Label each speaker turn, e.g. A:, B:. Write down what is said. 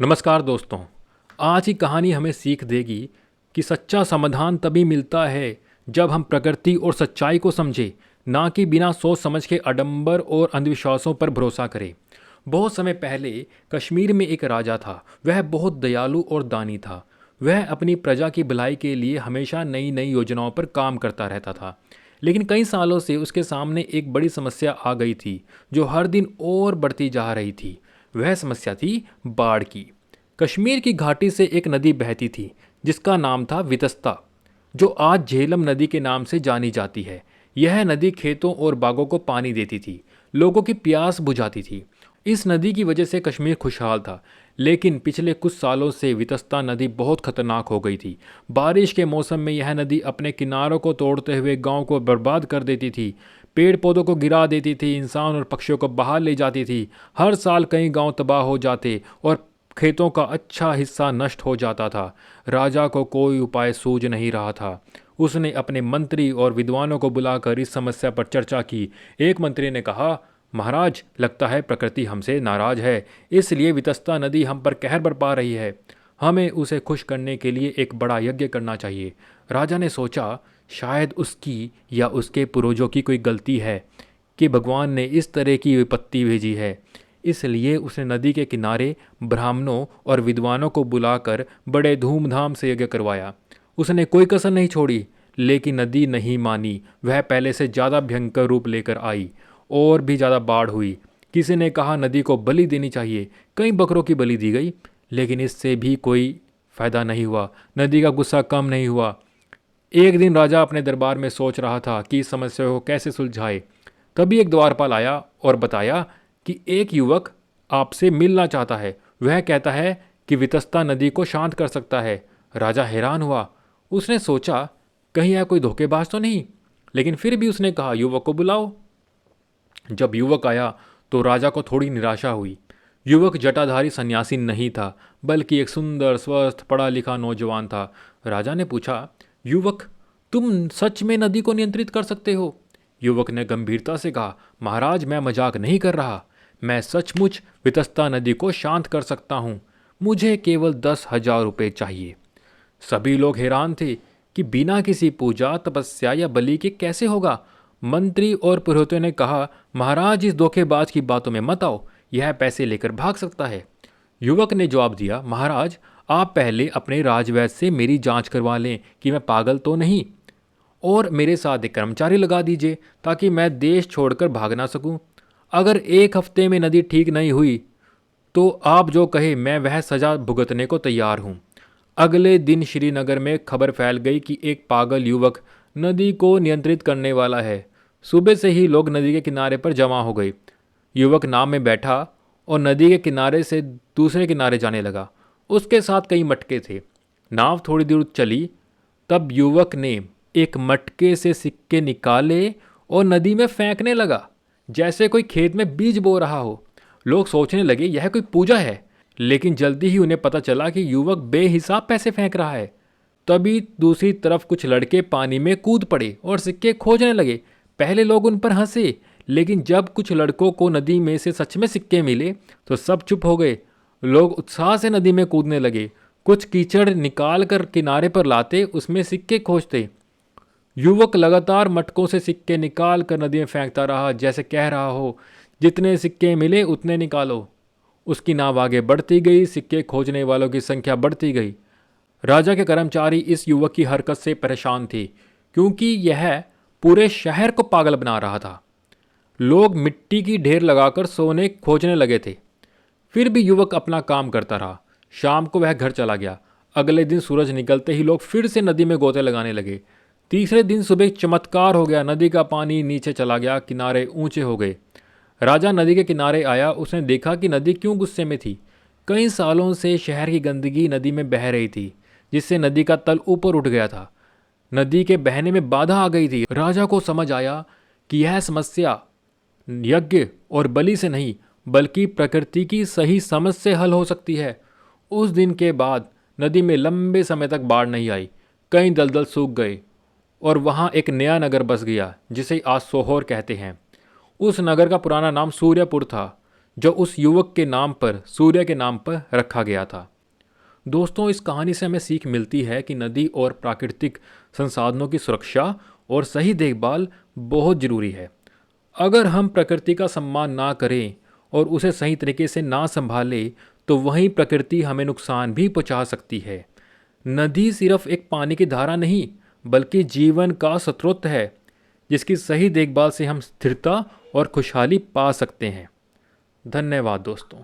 A: नमस्कार दोस्तों। आज की कहानी हमें सीख देगी कि सच्चा समाधान तभी मिलता है जब हम प्रकृति और सच्चाई को समझें, ना कि बिना सोच समझ के आडंबर और अंधविश्वासों पर भरोसा करें। बहुत समय पहले कश्मीर में एक राजा था। वह बहुत दयालु और दानी था। वह अपनी प्रजा की भलाई के लिए हमेशा नई नई योजनाओं पर काम करता रहता था। लेकिन कई सालों से उसके सामने एक बड़ी समस्या आ गई थी, जो हर दिन और बढ़ती जा रही थी। वह समस्या थी बाढ़ की। कश्मीर की घाटी से एक नदी बहती थी, जिसका नाम था वितस्ता, जो आज झेलम नदी के नाम से जानी जाती है। यह नदी खेतों और बागों को पानी देती थी, लोगों की प्यास बुझाती थी। इस नदी की वजह से कश्मीर खुशहाल था। लेकिन पिछले कुछ सालों से वितस्ता नदी बहुत खतरनाक हो गई थी। बारिश के मौसम में यह नदी अपने किनारों को तोड़ते हुए गांव को बर्बाद कर देती थी, पेड़ पौधों को गिरा देती थी, इंसान और पक्षियों को बहा ले जाती थी। हर साल कई गांव तबाह हो जाते और खेतों का अच्छा हिस्सा नष्ट हो जाता था। राजा को कोई उपाय सूझ नहीं रहा था। उसने अपने मंत्री और विद्वानों को बुलाकर इस समस्या पर चर्चा की। एक मंत्री ने कहा, महाराज, लगता है प्रकृति हमसे नाराज है, इसलिए वितस्ता नदी हम पर कहर बरपा रही है। हमें उसे खुश करने के लिए एक बड़ा यज्ञ करना चाहिए। राजा ने सोचा, शायद उसकी या उसके पूर्वजों की कोई गलती है कि भगवान ने इस तरह की विपत्ति भेजी है। इसलिए उसने नदी के किनारे ब्राह्मणों और विद्वानों को बुलाकर बड़े धूमधाम से यज्ञ करवाया। उसने कोई कसर नहीं छोड़ी, लेकिन नदी नहीं मानी। वह पहले से ज़्यादा भयंकर रूप लेकर आई। और भी ज़्यादा बाढ़ हुई। किसी ने कहा नदी को बलि देनी चाहिए। कई बकरों की बलि दी गई, लेकिन इससे भी कोई फायदा नहीं हुआ। नदी का गुस्सा कम नहीं हुआ। एक दिन राजा अपने दरबार में सोच रहा था कि इस समस्या को कैसे सुलझाए। तभी एक द्वारपाल आया और बताया कि एक युवक आपसे मिलना चाहता है। वह कहता है कि वितस्ता नदी को शांत कर सकता है। राजा हैरान हुआ। उसने सोचा, कहीं यह कोई धोखेबाज तो नहीं, लेकिन फिर भी उसने कहा, युवक को बुलाओ। जब युवक आया तो राजा को थोड़ी निराशा हुई। युवक जटाधारी सन्यासी नहीं था, बल्कि एक सुंदर, स्वस्थ, पढ़ा लिखा नौजवान था। राजा ने पूछा, युवक, तुम सच में नदी को नियंत्रित कर सकते हो? युवक ने गंभीरता से कहा, महाराज, मैं मजाक नहीं कर रहा। मैं सचमुच वितस्ता नदी को शांत कर सकता हूँ। मुझे केवल 10,000 रुपये चाहिए। सभी लोग हैरान थे कि बिना किसी पूजा, तपस्या या बलि के कैसे होगा। मंत्री और पुरोहितों ने कहा, महाराज, इस धोखेबाज की बातों में मत आओ, यह पैसे लेकर भाग सकता है। युवक ने जवाब दिया, महाराज, आप पहले अपने राजवैद्य से मेरी जांच करवा लें कि मैं पागल तो नहीं, और मेरे साथ एक कर्मचारी लगा दीजिए ताकि मैं देश छोड़कर भाग ना सकूं। अगर एक हफ्ते में नदी ठीक नहीं हुई तो आप जो कहे मैं वह सज़ा भुगतने को तैयार हूं। अगले दिन श्रीनगर में खबर फैल गई कि एक पागल युवक नदी को नियंत्रित करने वाला है। सुबह से ही लोग नदी के किनारे पर जमा हो गए। युवक नाव में बैठा और नदी के किनारे से दूसरे किनारे जाने लगा। उसके साथ कई मटके थे। नाव थोड़ी दूर चली, तब युवक ने एक मटके से सिक्के निकाले और नदी में फेंकने लगा, जैसे कोई खेत में बीज बो रहा हो। लोग सोचने लगे यह कोई पूजा है, लेकिन जल्दी ही उन्हें पता चला कि युवक बेहिसाब पैसे फेंक रहा है। तभी दूसरी तरफ कुछ लड़के पानी में कूद पड़े और सिक्के खोजने लगे। पहले लोग उन पर हंसे, लेकिन जब कुछ लड़कों को नदी में से सच में सिक्के मिले तो सब चुप हो गए। लोग उत्साह से नदी में कूदने लगे। कुछ कीचड़ निकाल कर किनारे पर लाते, उसमें सिक्के खोजते। युवक लगातार मटकों से सिक्के निकाल कर नदी में फेंकता रहा, जैसे कह रहा हो, जितने सिक्के मिले उतने निकालो। उसकी नाव आगे बढ़ती गई। सिक्के खोजने वालों की संख्या बढ़ती गई। राजा के कर्मचारी इस युवक की हरकत से परेशान थे, क्योंकि यह पूरे शहर को पागल बना रहा था। लोग मिट्टी की ढेर लगाकर सोने खोजने लगे थे। फिर भी युवक अपना काम करता रहा। शाम को वह घर चला गया। अगले दिन सूरज निकलते ही लोग फिर से नदी में गोते लगाने लगे। तीसरे दिन सुबह चमत्कार हो गया। नदी का पानी नीचे चला गया, किनारे ऊंचे हो गए। राजा नदी के किनारे आया। उसने देखा कि नदी क्यों गुस्से में थी। कई सालों से शहर की गंदगी नदी में बह रही थी, जिससे नदी का तल ऊपर उठ गया था। नदी के बहने में बाधा आ गई थी। राजा को समझ आया कि यह समस्या यज्ञ और बलि से नहीं, बल्कि प्रकृति की सही समझ से हल हो सकती है। उस दिन के बाद नदी में लंबे समय तक बाढ़ नहीं आई। कई दलदल सूख गए और वहाँ एक नया नगर बस गया, जिसे आज सोहोर कहते हैं। उस नगर का पुराना नाम सूर्यपुर था। जो उस युवक के नाम पर, सूर्य के नाम पर रखा गया था। दोस्तों, इस कहानी से हमें सीख मिलती है कि नदी और प्राकृतिक संसाधनों की सुरक्षा और सही देखभाल बहुत ज़रूरी है। अगर हम प्रकृति का सम्मान ना करें और उसे सही तरीके से ना संभालें तो वहीं प्रकृति हमें नुकसान भी पहुंचा सकती है। नदी सिर्फ एक पानी की धारा नहीं बल्कि जीवन का स्रोत है, जिसकी सही देखभाल से हम स्थिरता और खुशहाली पा सकते हैं। धन्यवाद दोस्तों।